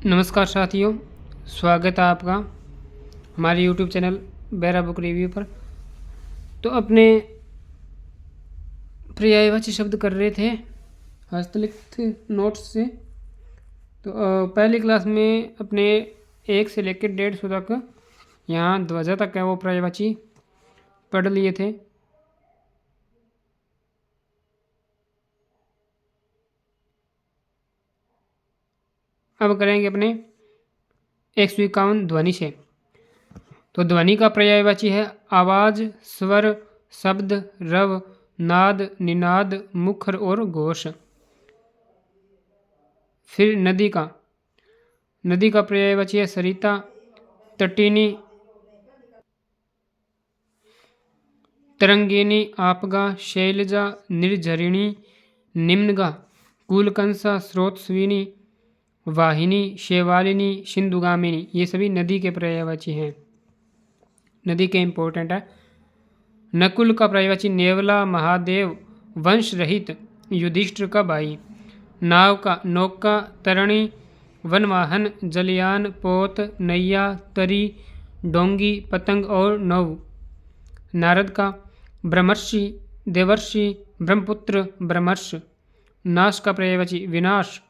नमस्कार साथियों, स्वागत है आपका हमारे YouTube चैनल बेरा बुक रिव्यू पर। तो अपने पर्यायवाची शब्द कर रहे थे हस्तलिखित नोट्स से। तो पहली क्लास में अपने 1 से लेकर 150 तक यहाँ ध्वजा तक है वो पर्यायवाची पढ़ लिए थे। अब करेंगे अपने 151 ध्वनि से। तो ध्वनि का पर्यायवाची है आवाज, स्वर, शब्द, रव, नाद, निनाद, मुखर और घोष। फिर नदी का पर्यायवाची है सरिता, तटिनी, तरंगिनी, आपगा, शैलजा, निर्झरिणी, निम्नगा, कूलकंसा, स्रोतस्विनी, वाहिनी, शेवालिनी, सिंधुगामिनी। ये सभी नदी के पर्यायवाची हैं। नदी के इंपॉर्टेंट है। नकुल का पर्यायवाची नेवला, महादेव, वंश रहित, युधिष्ठिर का भाई। नाव का नौका, तरणी, वनवाहन, जलयान, पोत, नैया, तरी, डोंगी, पतंग और नौ। नारद का ब्रह्मर्षि, देवर्षि, ब्रह्मपुत्र, ब्रह्मर्ष। नाश का पर्यायवाची विनाश,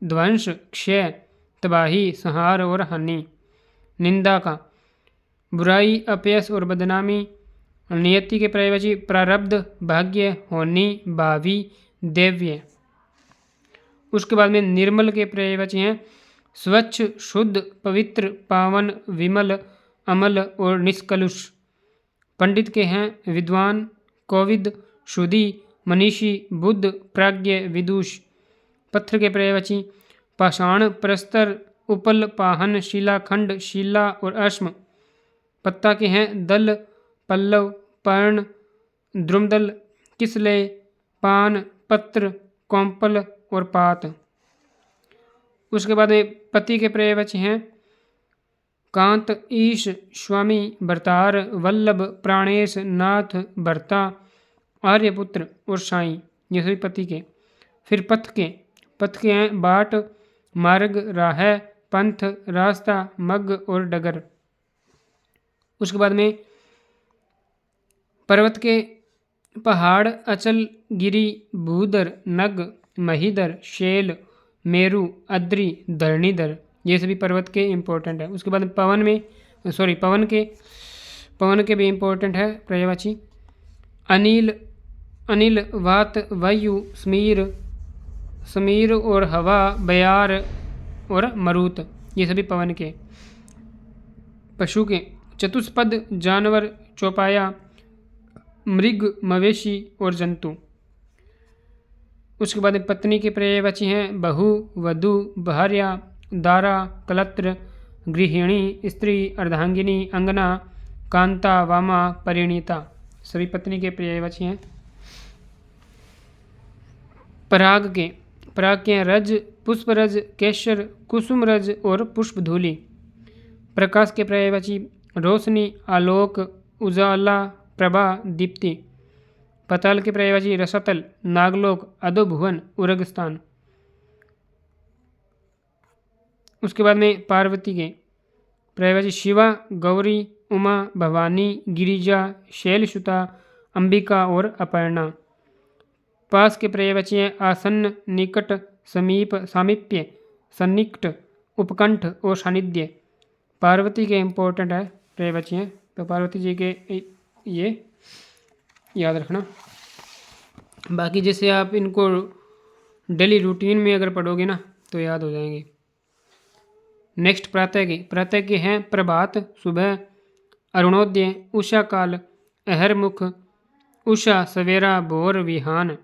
ध्वंस, क्षय, तबाही, संहार और हानि। निंदा का बुराई, अपयश और बदनामी। नियति के पर्यायवाची प्रारब्ध, भाग्य, होनी, भावी, देव्य। उसके बाद में निर्मल के पर्यायवाची हैं स्वच्छ, शुद्ध, पवित्र, पावन, विमल, अमल और निष्कलुष। पंडित के हैं विद्वान, कोविद, शुद्धि, मनीषी, बुद्ध, प्राज्ञ, विदुष। पत्थर के पर्यायवाची पाषाण, प्रस्तर, उपल, पाहन, शिलाखंड, शिला और अश्म। पत्ता के हैं दल, पल्लव, पर्ण, द्रुमदल, किसले, पान, पत्र, कोंपल और पात। उसके बाद में पति के पर्यायवाची हैं कांत, ईश, स्वामी, भरतार, वल्लभ, प्राणेश, नाथ, भरता, आर्यपुत्र और साई। ये सभी पति के। फिर पथ के हैं बाट, मार्ग, राह, पंथ, रास्ता, मग और डगर। उसके बाद में पर्वत के पहाड़, अचल, गिरी, भूधर, नग, महीधर, शैल, मेरु, अद्रि, धरणीधर। ये सभी पर्वत के इंपॉर्टेंट है। उसके बाद पवन के भी इंपॉर्टेंट है पर्यायवाची अनिल, वात, वायु, समीर और हवा, बयार और मरुत। ये सभी पवन के। पशु के चतुष्पद, जानवर, चौपाया, मृग, मवेशी और जंतु। उसके बाद पत्नी के पर्यायवाची हैं बहु, वधु, भार्या, दारा, कलत्र, गृहिणी, स्त्री, अर्धांगिनी, अंगना, कांता, वामा, परिणीता। सभी पत्नी के पर्यायवाची हैं। पराग के हैं रज, पुष्परज, केशर, कुसुमरज और पुष्पधूलि। प्रकाश के पर्यायवाची रोशनी, आलोक, उजाला, प्रभा, दीप्ति। पताल के पर्यायवाची रसतल, नागलोक, अधोभुवन, उर्गस्थान। उसके बाद में पार्वती के पर्यायवाची शिवा, गौरी, उमा, भवानी, गिरिजा, शैलसुता, अंबिका और अपर्णा। पास के पर्यायवाची हैं आसन्न, निकट, समीप, सामीप्य, सन्निकट, उपकंठ और सानिध्य। पार्वती के इंपॉर्टेंट है पर्यायवाची हैं। तो पार्वती जी के ये याद रखना। बाकी जैसे आप इनको डेली रूटीन में अगर पढ़ोगे ना तो याद हो जाएंगे। नेक्स्ट प्रातः के हैं प्रभात, सुबह, अरुणोदय, उषा काल, अहरमुख, उषा, सवेरा, भोर, विहान।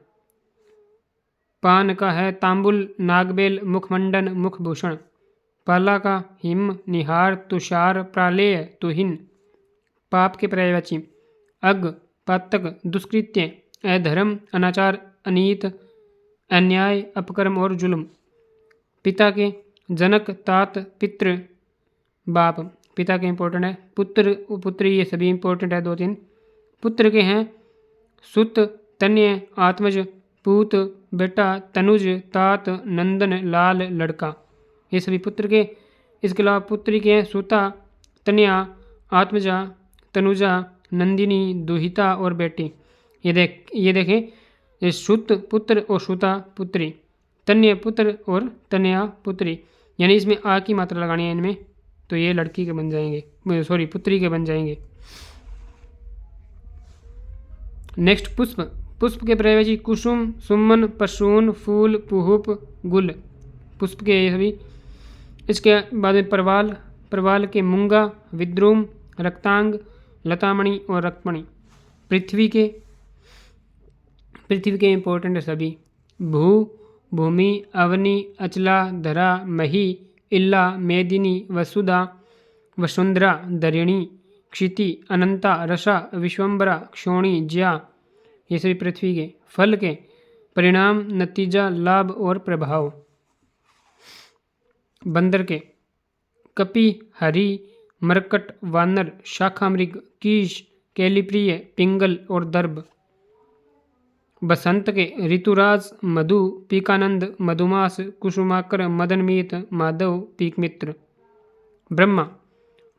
पान का है तांबुल, नागबेल, मुखमंडन, मुखभूषण। पाला का हिम, निहार, तुषार, प्रालेय, तुहिन। पाप के पर्यायवाची अग, पातक, दुष्कृत्य, अधर्म, अनाचार, अनीत, अन्याय, अपकर्म और जुल्म। पिता के जनक, तात, पितृ, बाप। पिता के इंपॉर्टेंट है। पुत्र, पुत्री, ये सभी इंपॉर्टेंट है 2-3। पुत्र के हैं सुत, तन्य, आत्मज, पूत, बेटा, तनुज, तात, नंदन, लाल, लड़का। ये सभी पुत्र के। इसके अलावा पुत्री के हैं सुता, तनया, आत्मजा, तनुजा, नंदिनी, दुहिता और बेटी। ये देखें, ये सुत पुत्र और सुता पुत्री, तन्य पुत्र और तनया पुत्री, यानी इसमें आ की मात्रा लगानी है इनमें, तो ये लड़की के बन जाएंगे, सॉरी पुत्री के बन जाएंगे। नेक्स्ट पुष्प। पुष्प के पर्यायवाची कुसुम, सुमन, पशून, फूल, पुहुप, गुल, पुष्प के ये सभी। इसके बाद में परवाल, परवाल के मूंगा, विद्रुम, रक्तांग, लतामणि और रक्तमणि। पृथ्वी के, पृथ्वी के इंपॉर्टेंट है सभी, भू, भूमि, अवनी, अचला, धरा, मही, इल्ला, मेदिनी, वसुधा, वसुंधरा, दरिणी, क्षिति, अनंता, रसा, विश्वम्बरा, क्षोणी, ज्या, ये सभी पृथ्वी के। फल के परिणाम, नतीजा, लाभ और प्रभाव। बंदर के कपि, हरि, मरकट, वानर, शाखामृग, कीश, कैलिप्रिय, पिंगल और दर्भ। बसंत के ऋतुराज, मधु, पीकानंद, मधुमास, कुसुमाकर, मदनमीत, माधव, पीकमित्र। ब्रह्मा,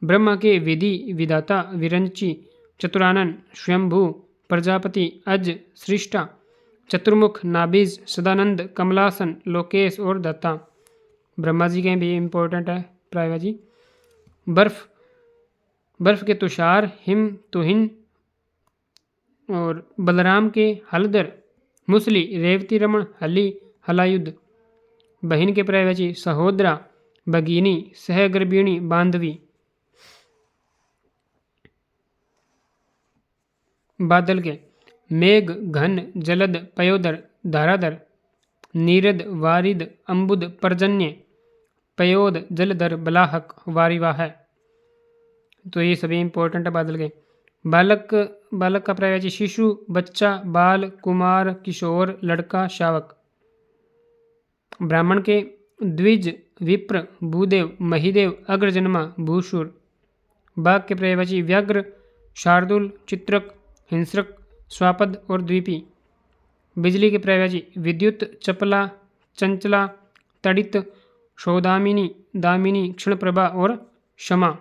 ब्रह्मा के विधि, विधाता, विरंची, चतुरानन, स्वयंभू, प्रजापति, अज, सृष्टा, चतुर्मुख, नाभिज, सदानंद, कमलासन, लोकेश और दत्ता। ब्रह्मा जी के भी इम्पोर्टेंट है प्रायवाची। बर्फ, बर्फ के तुषार, हिम, तुहिन और बलराम के हलदर, मुसली, रेवती रमण, हली, हलायुद्ध। बहिन के पर्यायवाची सहोदरा, भगिनी, सहगर्भिणी, बांधवी। बादल के मेघ, घन, जलद, पयोदर, धाराधर, नीरद, वारिद, अम्बुद, पर्जन्य, पयोद, जलधर, बलाहक, वारिवाह। तो ये सभी इंपॉर्टेंट है बादल के। बालक, बालक का पर्यायवाची शिशु, बच्चा, बाल, कुमार, किशोर, लड़का, शावक। ब्राह्मण के द्विज, विप्र, भूदेव, महिदेव, अग्रजन्मा, भूसुर। बाघ के पर्यायवाची व्याघ्र, शार्दुल, चित्रक, हिंस्रक, स्वापद और द्वीपी। बिजली के पर्यायवाची विद्युत, चपला, चंचला, तड़ित, सौदामिनी, दामिनी, क्षणप्रभा और क्षमा।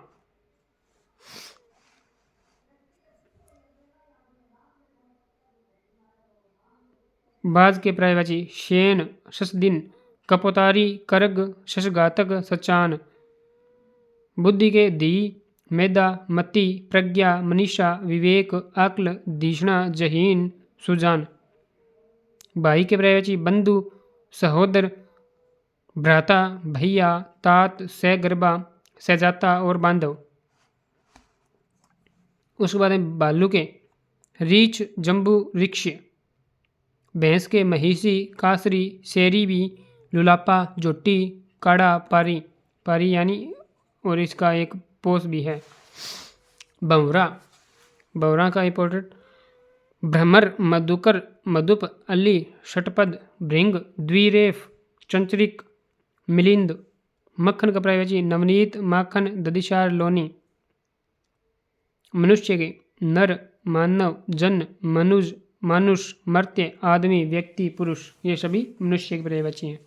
बाज के पर्यायवाची शेन, शशदिन, कपोतारी, करग, शशघातक, सचान। बुद्धि के धी, मेधा, मति, प्रज्ञा, मनीषा, विवेक, अक्ल, धीषणा, जहीन, सुजान। भाई के पर्यायवाची बंधु, सहोदर, भ्राता, भैया, तात, सहगर्भा, सहजाता और बांधव। उसके बाद में भालू के रीछ, जम्बू, रिक्ष। भैंस के महिषी, कासरी, शेरी भी, लुलापा, जोटी, काड़ा, पारी, पारी यानी, और इसका एक पोष भी है। भंवरा, भंवरा का इंपॉर्टेंट भ्रमर, मधुकर, मधुप, अली, षटपद, भृंग, द्विरेफ, चंचरिक, मिलिंद। मक्खन का पर्यायवाची नवनीत, माखन, दधिसार, लोनी। मनुष्य के नर, मानव, जन, मनुज, मानुष, मर्त्य, आदमी, व्यक्ति, पुरुष, ये सभी मनुष्य के पर्यायवाची हैं।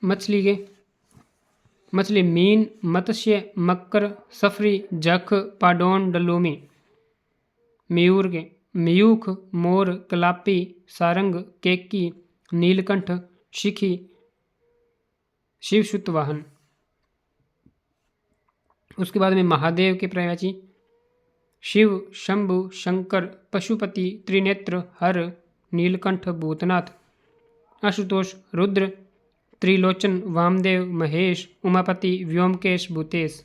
मछली के मछली मीन, मत्स्य, मकर, सफरी, जख, पाडोन, डलूमी। मयूर के मयूख, मोर, कलापी, सारंग, केकी, नीलकंठ, शिखी, शिवसुत वाहन। उसके बाद में महादेव के पर्यायवाची शिव, शंभु, शंकर, पशुपति, त्रिनेत्र, हर, नीलकंठ, भूतनाथ। आशुतोष, रुद्र, त्रिलोचन, वामदेव, महेश, उमापति, व्योमकेश, भूतेश।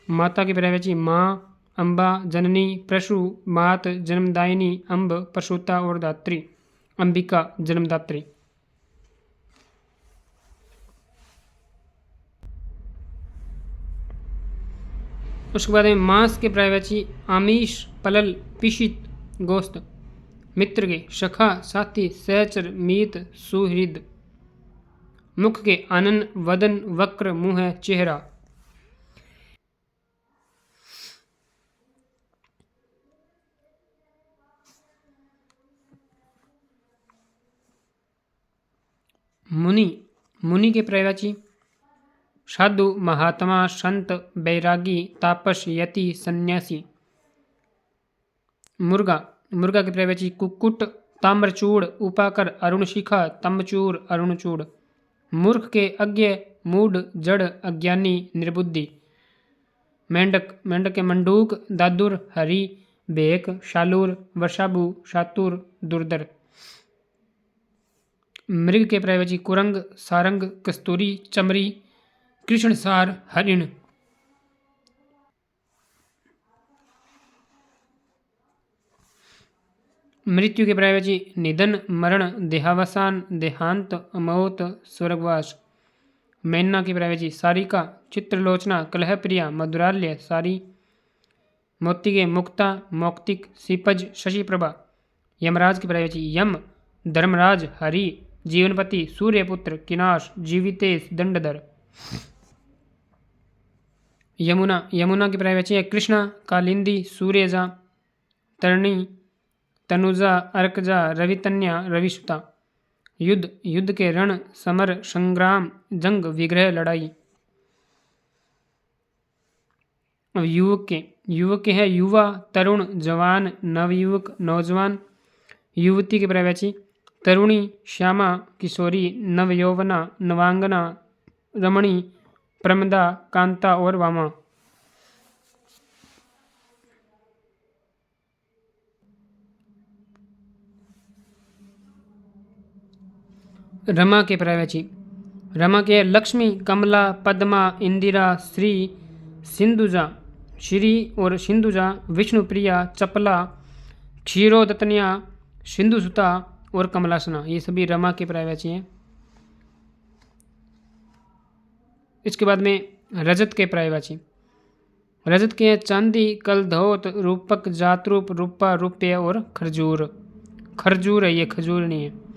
माता की पर्यायवाची माँ, अम्बा, जननी, प्रसु, मात, जन्मदायिनी, अम्ब, प्रसूता और दात्री। अंबिका, जन्मदात्री। उसके बाद में मांस के पर्यायवाची आमिष, पलल, पिशित, गोस्त। मित्र के सखा, साथी, सहचर, मीत, सुहृद। मुख के आनन, वदन, वक्र, मुंह, चेहरा। मुनि, मुनि के पर्यायवाची साधु, महात्मा, संत, बैरागी, तापस, यति, सन्यासी। मुर्गा, मुर्गा के पर्यायवाची कुक्कुट, ताम्रचूड़, उपाकर, अरुणशिखा, तम्बचूर, अरुणचूड़। मूर्ख के अज्ञ, मूढ़, जड़, अज्ञानी, निर्बुद्धि। मेंढक, मेंढक के मंडूक, दादुर, हरि, बेक, शालूर, वर्षाबु, शातुर, दुर्धर। मृग के पर्यायवाची कुरंग, सारंग, कस्तूरी, चमरी, कृष्णसार, हरिण। मृत्यु के पर्यायवाची निधन, मरण, देहावसान, देहांत, मौत, स्वर्गवास। मैना की पर्यायवाची सारिका, चित्रलोचना, कलहप्रिया, मधुराल्य, सारी। मोती के मुक्ता, मौक्तिक, सीपज, शशिप्रभा। यमराज की पर्यायवाची यम, धर्मराज, हरि, जीवनपति, सूर्यपुत्र, किनाश, जीवितेश, दंडधर। यमुना, यमुना की पर्यायवाची है कृष्णा, कालिंदी, सूर्यजा, तरणी, तनुजा, अर्कजा, रवितन्या, रविसुता। युद्ध, युद्ध के रण, समर, संग्राम, जंग, विग्रह, लड़ाई। अब युवक के है युवा, तरुण, जवान, नवयुवक, नौजवान। युवती के पर्यायवाची तरुणी, श्यामा, किशोरी, नवयौवना, नवांगना, रमणी, प्रमदा, कांता और वामा। रमा के पर्यायवाची रमा के लक्ष्मी, कमला, पद्मा, इंदिरा, श्री, सिंधुजा, श्री और सिंधुजा, विष्णुप्रिया, चपला, क्षीरोदतनिया, सिंधुसुता और कमलासना। ये सभी रमा के पर्यायवाची हैं। इसके बाद में रजत के पर्यायवाची रजत के हैं चांदी, कलधौत, रूपक, जातरूप, रूपा, रुपया और खरजूर। खरजूर है, ये खजूर नहीं है।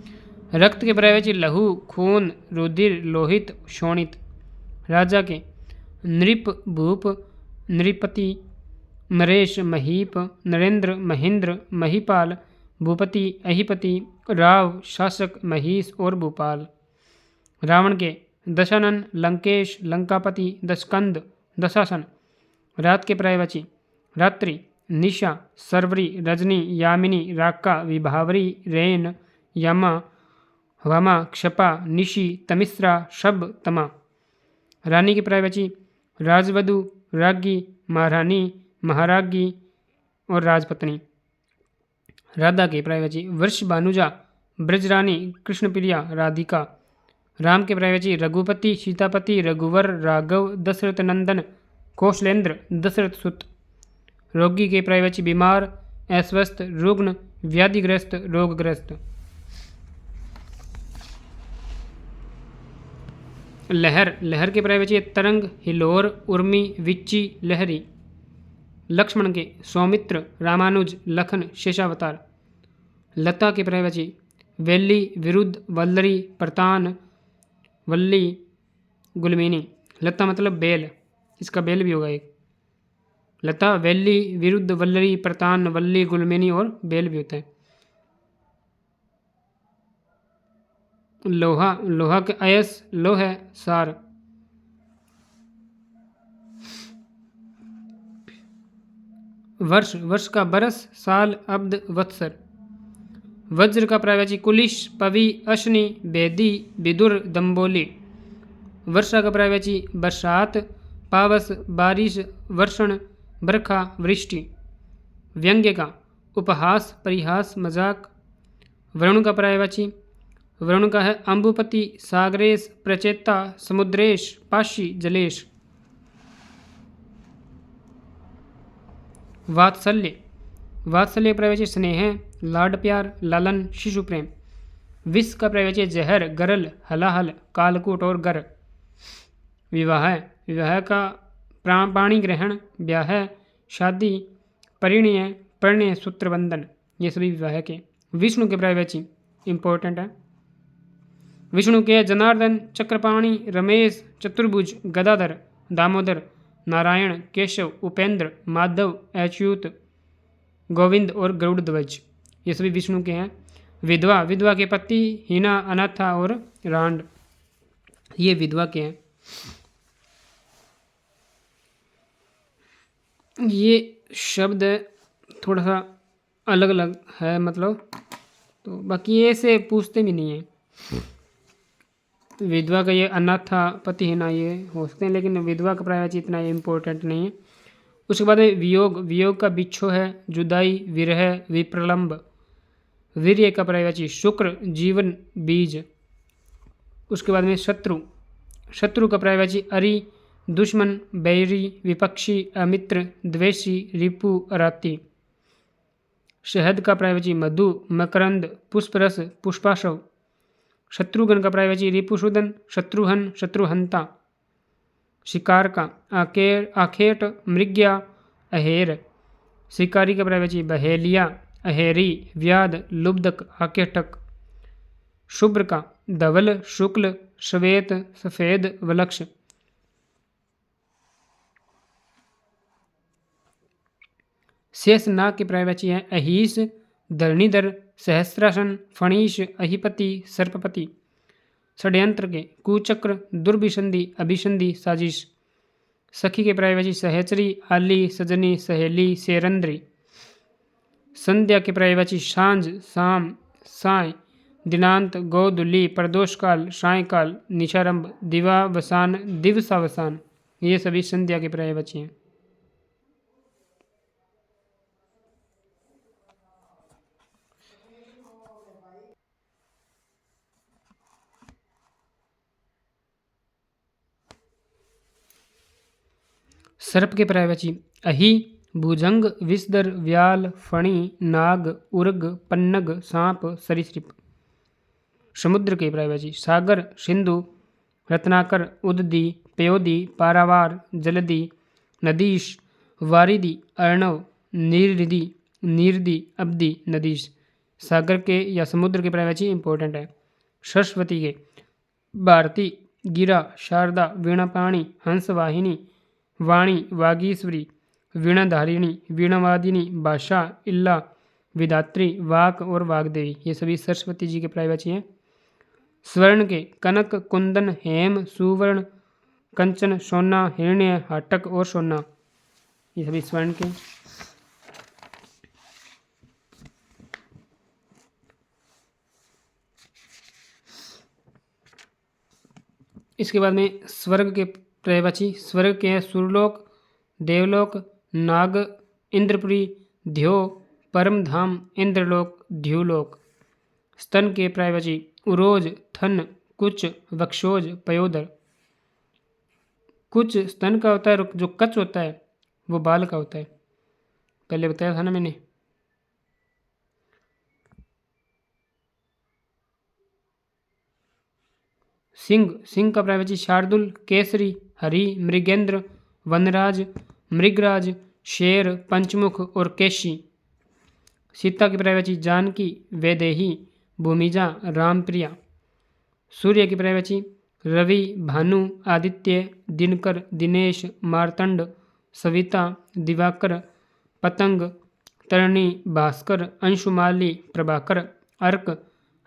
रक्त के पर्यायवाची लहू, खून, रुधिर, लोहित, शोणित। राजा के नृप, भूप, नृपति, नरेश, महीप, नरेंद्र, महेंद्र, महीपाल, भूपति, अहिपति, राव, शासक, महिष और भूपाल। रावण के दशानन, लंकेश, लंकापति, दशकंद, दशासन। रात के पर्यायवाची रात्रि, निशा, सर्वरी, रजनी, यामिनी, राका, विभावरी, रेन, यमा, वामा, क्षपा, निशी, तमिश्रा, शब, तमा। रानी की पर्यायवाची राजवधु, राज्ञी, महारानी, महाराज्ञी और राजपत्नी। राधा की पर्यायवाची वर्ष भानुजा, ब्रजरानी, कृष्णप्रिया, राधिका। राम के पर्यायवाची रघुपति, सीतापति, रघुवर, राघव, दशरथ नंदन, कौशलेंद्र, दशरथ सुत। रोगी के पर्यायवाची बीमार, अस्वस्थ, रुग्ण, व्याधिग्रस्त, रोगग्रस्त। लहर, लहर के पर्यायवाची तरंग, हिलोर, उर्मी, विच्ची, लहरी। लक्ष्मण के सौमित्र, रामानुज, लखन, शेषावतार। लता के पर्यायवाची वेली, विरुद्ध, वल्लरी, प्रतान, वल्ली, गुलमिनी। लता मतलब बेल, इसका बेल भी होगा एक। लता, वेली, विरुद्ध, वल्लरी, प्रतान, वल्ली, गुलमिनी और बेल भी होता है। लोहा, लोहा के अयस, लोह है, सार। वर्ष, वर्ष का बरस, साल, अब्द, वत्सर। वज्र का पर्यायवाची कुलिश, पवि, अश्नि, बेदी, विदुर, दम्बोली। वर्षा का पर्यायवाची बरसात, पावस, बारिश, वर्षण, बरखा, वृष्टि। व्यंग्य का उपहास, परिहास, मजाक। वरुण का पर्यायवाची वरुण का है अम्बुपति, सागरेश, प्रचेता, समुद्रेश, पाशी, जलेश। वात्सल्य, वात्सल्य पर्यायवाची स्नेह, लाड प्यार, लालन, शिशु प्रेम। विष का पर्यायवाची जहर, गरल, हलाहल, कालकूट और गर। विवाह, विवाह का पाणी ग्रहण, ब्याह, शादी, परिणय, परिणय, सूत्र बंधन। ये सभी विवाह के। विष्णु के पर्यायवाची इंपॉर्टेंट है। विष्णु के जनार्दन, चक्रपाणी, रमेश, चतुर्भुज, गदाधर, दामोदर, नारायण, केशव, उपेंद्र, माधव, अच्युत, गोविंद और गरुड़ ध्वज। ये सभी विष्णु के हैं। विधवा, विधवा के पति, हीना, अनाथा और रांड, ये विधवा के हैं। ये शब्द है थोड़ा सा अलग अलग है मतलब, तो बाकी ये से पूछते भी नहीं है। विधवा का ये अनाथा पति है ना, ये हो सकते हैं, लेकिन विधवा का प्रायवाची इतना ये इम्पोर्टेंट नहीं है। उसके बाद में वियोग, वियोग का बिच्छो है, जुदाई, विरह, विप्रलम्ब। वीर्य का प्रायवाची शुक्र, जीवन, बीज। उसके बाद में शत्रु, शत्रु का प्रायवाची अरि, दुश्मन, बैरी, विपक्षी, अमित्र, द्वेषी, रिपु, अराती। शहद का प्रायवाची मधु, मकरंद, पुष्परस, पुष्पाशव। शत्रुघ्न का प्रायवाची रिपुशूदन, शत्रुहन, शत्रुहंता। शिकार का आखेट, मृग्या, अहेर। शिकारी का प्रायवाची बहेलिया, अहेरी, व्याध, लुब्धक, आकेटक। शुभ्र का धवल, शुक्ल, श्वेत, सफेद, वलक्ष। शेष नाग की प्रायवाची है अहीस, धरणीधर, सहस्रासन, फणीश, अहिपति, सर्पपति। षड्यंत्र के कुचक्र, दुर्भिसंधि, अभिसंधि, साजिश। सखी के प्रायवाची सहचरी, आली, सजनी, सहेली, शेरंद्री। संध्या के प्रायवाची सांझ, शाम, साय, दिनांत, गोधुली, प्रदोषकाल, सायकाल, निशारंभ, दिवावसान, दिवसावसान। ये सभी संध्या के पर्यायवाची हैं। सर्प के पर्यायवाची अहि, भुजंग, विषधर, व्याल, फणी, नाग, उर्ग, पन्नग, सांप, सरीसृप। समुद्र के पर्यायवाची सागर, सिंधु, रत्नाकर, उददी, पयोदी, पारावार, जलदी, नदीश, वारिदी, अर्णव, नीरदी, नीरदी, अब्दी, नदीश। सागर के या समुद्र के पर्यायवाची इंपॉर्टेंट है। सरस्वती के भारती, गिरा, शारदा, वीणापाणी, हंसवाहिनी, वाणी, वागीश्वरी, वीणाधारिणी, वीणावादिनी, भाषा, इल्ला, विधात्री, वाक और वाग्देवी। ये सभी सरस्वती जी के पर्यायवाची हैं। स्वर्ण के कनक, कुंदन, हेम, सुवर्ण, कंचन, सोना, हिरण्य, हाटक और सोना। ये सभी स्वर्ण के। इसके बाद में स्वर्ग के पर्यायवाची स्वर्ग के हैं सुरलोक, देवलोक, नाग, इंद्रपुरी, ध्यो, परमधाम, इंद्रलोक, ध्युलोक। स्तन के पर्यायवाची उरोज, थन, कुच, वक्षोज, पयोदर। कुछ स्तन का होता है, जो कच होता है वो बाल का होता है, पहले बताया था ना मैंने। सिंह, सिंह का पर्यायवाची शार्दुल, केसरी, हरि, मृगेंद्र, वनराज, मृगराज, शेर, पंचमुख और केशी। सीता की पर्यायवाची जानकी, वैदेही, भूमिजा, रामप्रिया। सूर्य की पर्यायवाची रवि, भानु, आदित्य, दिनकर, दिनेश, मार्तंड, सविता, दिवाकर, पतंग, तरणी, भास्कर, अंशुमाली, प्रभाकर, अर्क,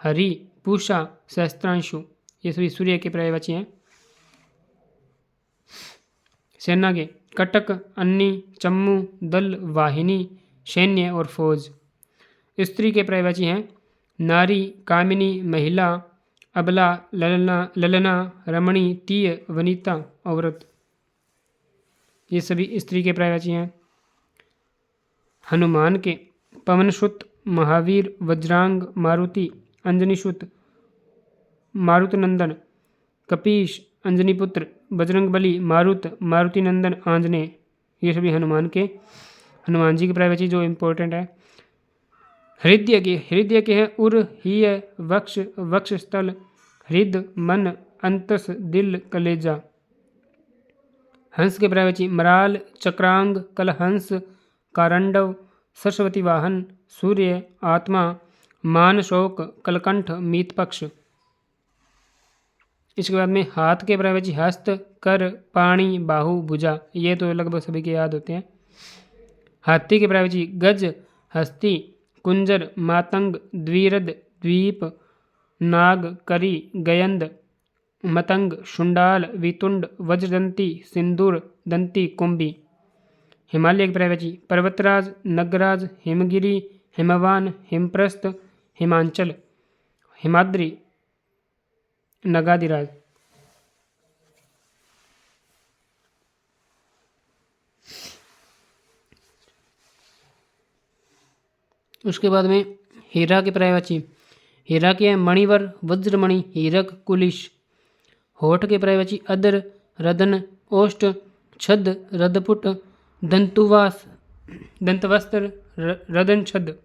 हरि, पूषा, सहस्त्रांशु। ये सभी सूर्य के पर्यायवाची हैं। सेना के कटक, अन्नी, चम्मू, दल, वाहिनी, सैन्य और फौज। स्त्री के पर्यायवाची हैं नारी, कामिनी, महिला, अबला, ललना, ललना, रमणी, तीय, वनिता, औरत। ये सभी स्त्री के पर्यायवाची हैं। हनुमान के पवनसुत, महावीर, वज्रांग, मारुति, अंजनीसुत, मारुतनंदन, कपीश, अंजनीपुत्र, बजरंगबली, मारुत, मारुतिनंदन, आंजनेय। ये सभी हनुमान जी के पर्यायवाची जो इम्पोर्टेंट है। हृदय के हैं उर, हीय, वक्ष, वक्षस्थल, हृद, मन, अंतस, दिल, कलेजा। हंस के पर्यायवाची मराल, चक्रांग, कलहंस, कारंडव, सरस्वती वाहन, सूर्य, आत्मा, मानशोक, कलकंठ, मीतपक्ष। इसके बाद में हाथ के पर्यायवाची हस्त, कर, पाणी, बाहु, भुजा। ये तो लगभग सभी के याद होते हैं। हाथी के पर्यायवाची गज, हस्ती, कुंजर, मातंग, द्विरद, द्वीप, नाग, करी, गयंद, मतंग, शुंडाल, वितुंड, वज्रदंती, सिंदूर दंती, कुंभी। हिमालय के पर्वती पर्वतराज, नगराज, हिमगिरी, हिमवान, हिमप्रस्थ, हिमांचल, हिमाद्री, नगाधिराज। उसके बाद में हीरा के पर्वती हीरा के हैं मणिवर, वज्रमणि, हीरक, कुलिश। होठ के पर्वती अदर, रदन, ओष्ठ, छद, रदपुट, दंतुवास, दंतवस्त्र, रदन छद,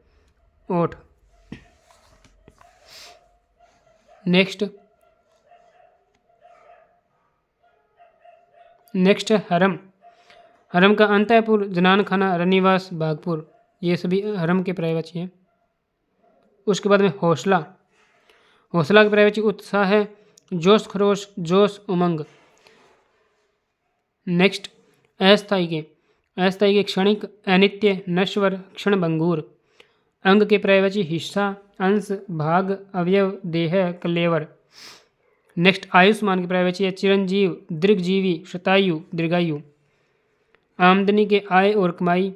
ओठ। नेक्स्ट हरम। हरम का अंतःपुर, जनान खाना, रनिवास, बागपुर। ये सभी हरम के पर्वती हैं। उसके बाद में हौसला। हौसला के पर्वती उत्साह है, जोश खरोश, जोश, उमंग। नेक्स्ट अस्थायी के क्षणिक, अनित्य, नश्वर, क्षणभंगुर। अंग के पर्वती हिस्सा, अंश, भाग, अवयव, देह, कलेवर। नेक्स्ट आयुष्मान के पर्वती है चिरंजीव, दीर्घजीवी, शतायु, दीर्घायु। आमदनी के आय और कमाई।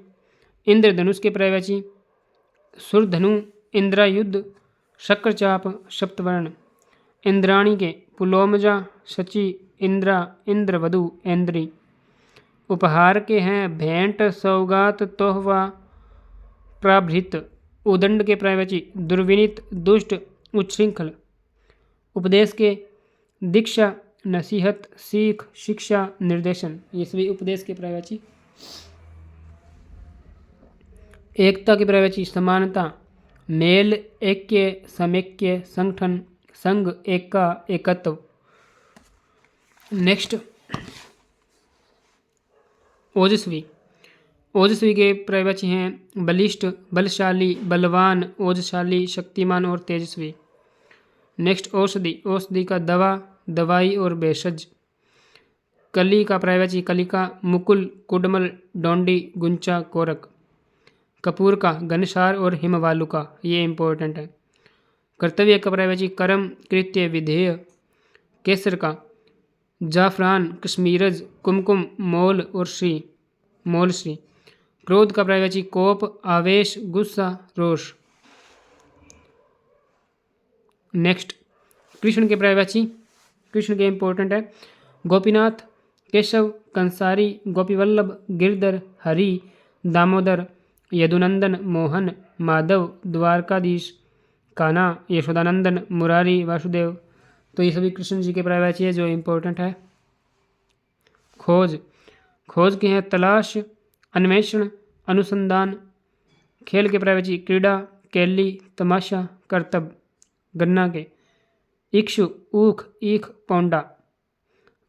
इंद्रधनुष के पर्वती सुरधनु, इंद्रायुध, शक्रचाप, सप्तवर्ण। इंद्राणी के पुलोमजा, शची, इंद्रा, इंद्रवधु, इंद्री। उपहार के हैं भेंट, सौगात, तोहफा, प्राभृत। उदंड के पर्वती दुर्विनीत, दुष्ट, उच्छृंखल। उपदेश के दीक्षा, नसीहत, सीख, शिक्षा, निर्देशन। ये सभी उपदेश के पर्वती। एकता के पर्वती समानता, मेल, ऐक्य, समेक्य, संगठन, संघ, एका, एकत्व। नेक्स्ट ओजस्वी के पर्वती हैं बलिष्ठ, बलशाली, बलवान, ओजशाली, शक्तिमान और तेजस्वी। नेक्स्ट औषधि का दवा, दवाई और भेषज। कली का पर्वती कलिका, मुकुल, कुडमल, डोंडी, गुंचा, कोरक। कपूर का घनसार और हिमवालुका। ये इंपॉर्टेंट है। कर्तव्य का पर्वती कर्म, कृत्य, विधेय। केसर का जाफरान, कश्मीरज, कुमकुम, मोल और मोलश्री। क्रोध का पर्वती कोप, आवेश, गुस्सा, रोष। नेक्स्ट कृष्ण के पर्वती कृष्ण के इंपॉर्टेंट है गोपीनाथ, केशव, कंसारी, गोपीवल्लभ, गिरधर, हरि, दामोदर, यदुनंदन, मोहन, माधव, द्वारकाधीश, कान्हा, यशोदानंदन, मुरारी, वासुदेव। तो ये सभी कृष्ण जी के पर्वती है जो इम्पोर्टेंट है। खोज के हैं तलाश, अन्वेषण, अनुसंधान। खेल के पर्वती क्रीड़ा, केली, तमाशा, करतब। गन्ना के इक्षु, ऊख, ईख, पौंडा।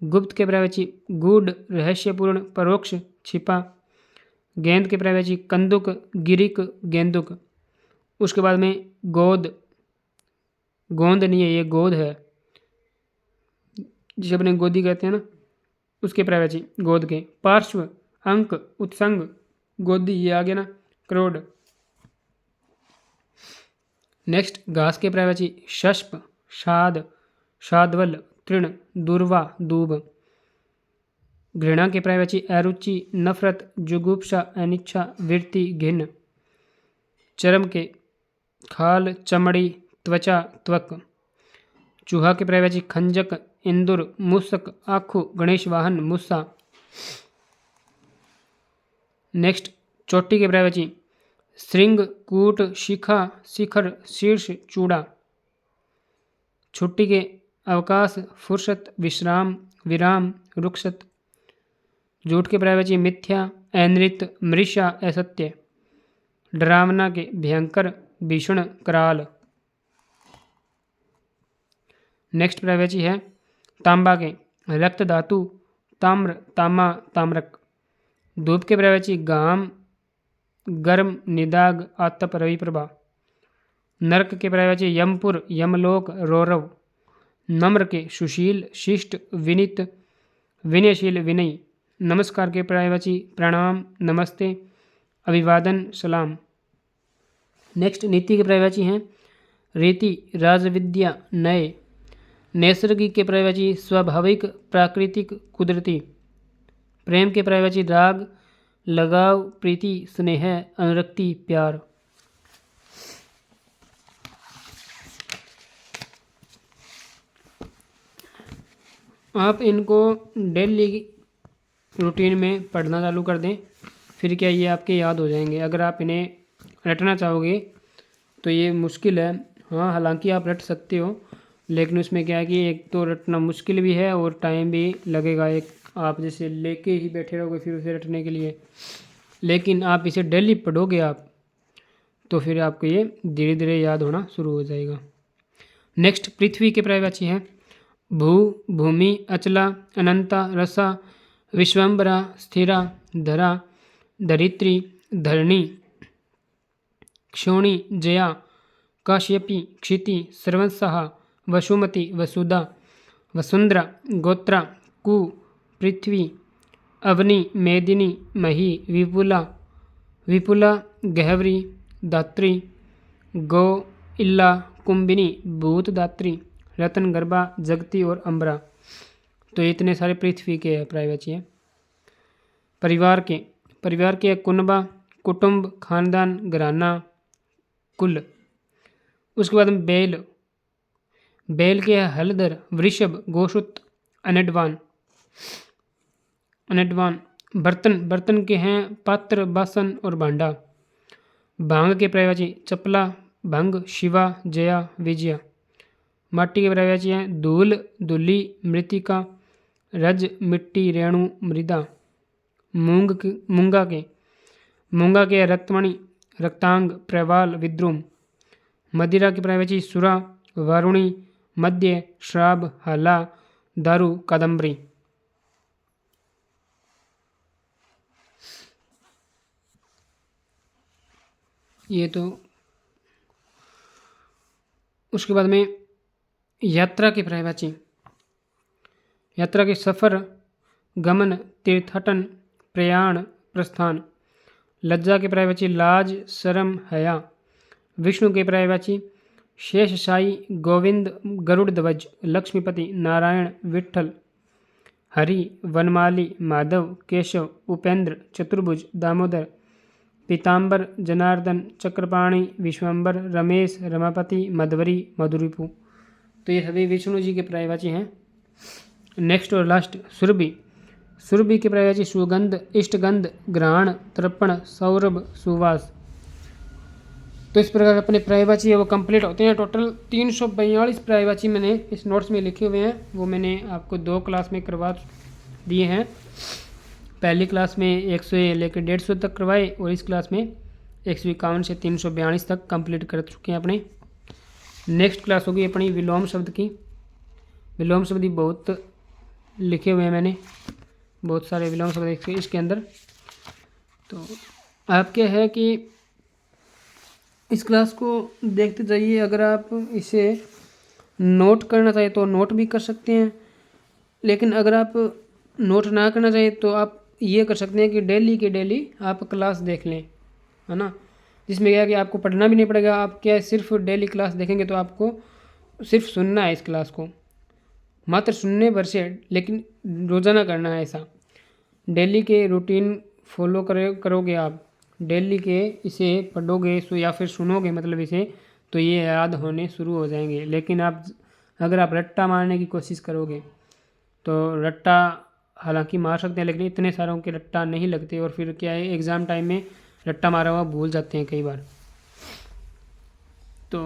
गुप्त के पर्वती गूढ़, रहस्यपूर्ण, परोक्ष, छिपा। गेंद के पर्वती कंदुक, गिरिक, गेंदुक। उसके बाद में गोंद नहीं है, ये गोद है, जिसे अपने गोदी कहते हैं ना, उसके पर्वती गोद के। पार्श्व, अंक, उत्संग, गोदी, ये आ गया ना, करोड़। नेक्स्ट घास के पर्वती शष्प, शाद, शाद्वल, तृण, दुर्वा, दूब। घृणा के पर्वती अरुचि, नफरत, जुगुप्सा, अनिच्छा, वृत्ति, घिन। चर्म के खाल, चमड़ी, त्वचा, त्वक। चूहा के पर्वती खंजक, इंदुर, मूसक, आखू, गणेश वाहन, मूसा। नेक्स्ट चोटी के पर्वती श्रृंग, कूट, शिखा, शिखर, शीर्ष, चूड़ा। छुट्टी के अवकाश, फुर्सत, विश्राम, विराम, रुखसत। झूठ के पर्वती मिथ्या, अनृत, मृषा, असत्य। डरावना के भयंकर, भीषण, कराल। नेक्स्ट पर्वती है तांबा के रक्त धातु, ताम्र, तामा, ताम्रक। धूप के पर्वती गाम, गर्म, निदाग, आतप, रवि प्रभा। नरक के पर्वती यमपुर, यमलोक, रौरव। नम्र के सुशील, शिष्ट, विनित, विनयशील, विनयी। नमस्कार के पर्वती प्रणाम, नमस्ते, अभिवादन, सलाम। नेक्स्ट नीति के पर्वती हैं रीति राजविद्या नए। नैसर्गिक के पर्यायवाची स्वाभाविक प्राकृतिक कुदरती। प्रेम के पर्यायवाची राग लगाव प्रीति स्नेह अनुरक्ति प्यार। आप इनको डेली रूटीन में पढ़ना चालू कर दें, फिर क्या ये आपके याद हो जाएंगे। अगर आप इन्हें रटना चाहोगे तो ये मुश्किल है। हाँ, हालांकि आप रट सकते हो, लेकिन उसमें क्या है कि एक तो रटना मुश्किल भी है और टाइम भी लगेगा। एक आप जैसे लेके ही बैठे रहोगे फिर उसे रटने के लिए, लेकिन आप इसे डेली पढ़ोगे आप तो फिर आपको ये धीरे धीरे याद होना शुरू हो जाएगा। नेक्स्ट, पृथ्वी के पर्यायवाची हैं भू भूमि अचला अनंता रसा विश्वम्बरा स्थिरा धरा धरित्री धरणी क्षोणी जया काश्यपी क्षिति सर्वंसहा वसुमती वसुधा वसुंधरा गोत्रा कु पृथ्वी अवनी मेदिनी मही विपुला विपुला गहवरी दात्री गौ इल्ला कुंबिनी भूतदात्री रतन गर्भा जगती और अम्बरा। तो इतने सारे पृथ्वी के पर्यायवाची हैं। परिवार के कुनबा कुटुंब खानदान घराना कुल। उसके बाद में बैल के है हलदर वृषभ गोशुत अनडवान। बर्तन के हैं पात्र बासन और भांडा। भांग के पर्यायवाची चपला भंग शिवा जया विजया। माटी के पर्यायवाची हैं धूल धुली मृतिका रज मिट्टी रेणु मृदा। मूंगा के रक्तमणि रक्तांग प्रवाल विद्रुम। मदिरा के पर्यायवाची सुरा वारुणी मध्य श्राब हाला दारू कादम्बरी। ये तो उसके बाद में यात्रा के पर्यायवाची यात्रा के सफ़र गमन तीर्थटन प्रयाण प्रस्थान। लज्जा के पर्यायवाची लाज शरम हया। विष्णु के पर्यायवाची शेषशाही गोविंद गरुड़ ध्वज लक्ष्मीपति नारायण विठ्ठल हरि वनमाली माधव केशव उपेंद्र चतुर्भुज दामोदर पीताम्बर जनार्दन चक्रपाणी विश्वम्बर रमेश रमापति मधवरी मधुरिपु। तो ये सभी विष्णु जी के पर्यायवाची हैं। नेक्स्ट और लास्ट, सुरभि के पर्यायवाची सुगंध इष्टगंध घ्राण तर्पण सौरभ सुवास। तो इस प्रकार अपने पर्यायवाची है वो कंप्लीट होते हैं। टोटल 342 पर्यायवाची मैंने इस नोट्स में लिखे हुए हैं, वो मैंने आपको 2 क्लास में करवा दिए हैं। पहली क्लास में 100 से लेकर 150 तक करवाए और इस क्लास में 151 से 342 तक कंप्लीट कर चुके हैं अपने। नेक्स्ट क्लास होगी अपनी विलोम शब्द की। विलोम शब्द ही बहुत लिखे हुए हैं मैंने, बहुत सारे विलोम शब्द इसके अंदर। तो आप क्या है कि इस क्लास को देखते जाइए। अगर आप इसे नोट करना चाहें तो नोट भी कर सकते हैं, लेकिन अगर आप नोट ना करना चाहें तो आप ये कर सकते हैं कि डेली के डेली आप क्लास देख लें, है ना। जिसमें क्या है कि आपको पढ़ना भी नहीं पड़ेगा। आप क्या सिर्फ डेली क्लास देखेंगे तो आपको सिर्फ सुनना है इस क्लास को, मात्र सुनने भर से, लेकिन रोज़ाना करना है ऐसा। डेली के रूटीन फॉलो करोगे आप, डेली के इसे पढ़ोगे या फिर सुनोगे मतलब इसे, तो ये याद होने शुरू हो जाएंगे। लेकिन अगर आप रट्टा मारने की कोशिश करोगे तो रट्टा हालांकि मार सकते हैं, लेकिन इतने सारों के रट्टा नहीं लगते और फिर क्या है एग्ज़ाम टाइम में रट्टा मारा हुआ भूल जाते हैं कई बार। तो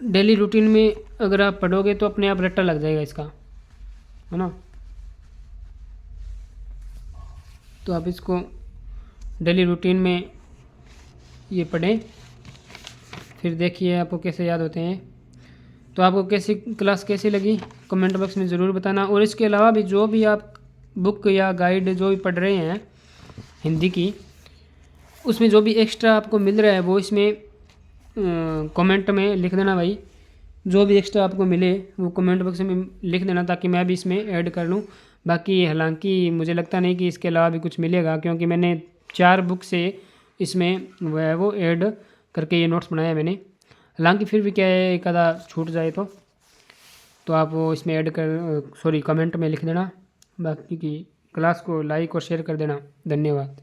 डेली रूटीन में अगर आप पढ़ोगे तो अपने आप रट्टा लग जाएगा इसका, है ना। तो आप इसको डेली रूटीन में ये पढ़ें, फिर देखिए आपको कैसे याद होते हैं। तो आपको क्लास कैसी लगी कमेंट बॉक्स में ज़रूर बताना। और इसके अलावा भी जो भी आप बुक या गाइड जो भी पढ़ रहे हैं हिंदी की, उसमें जो भी एक्स्ट्रा आपको मिल रहा है वो इसमें कमेंट में लिख देना भाई। जो भी एक्स्ट्रा आपको मिले वो कमेंट बॉक्स में लिख देना ताकि मैं भी इसमें ऐड कर लूँ। बाकी हालांकि मुझे लगता नहीं कि इसके अलावा भी कुछ मिलेगा, क्योंकि मैंने 4 बुक से इसमें वो ऐड करके ये नोट्स बनाया मैंने। हालांकि फिर भी क्या है, एक आधा छूट जाए तो आप वो इसमें ऐड कर, सॉरी, कमेंट में लिख देना। बाकी की क्लास को लाइक और शेयर कर देना। धन्यवाद।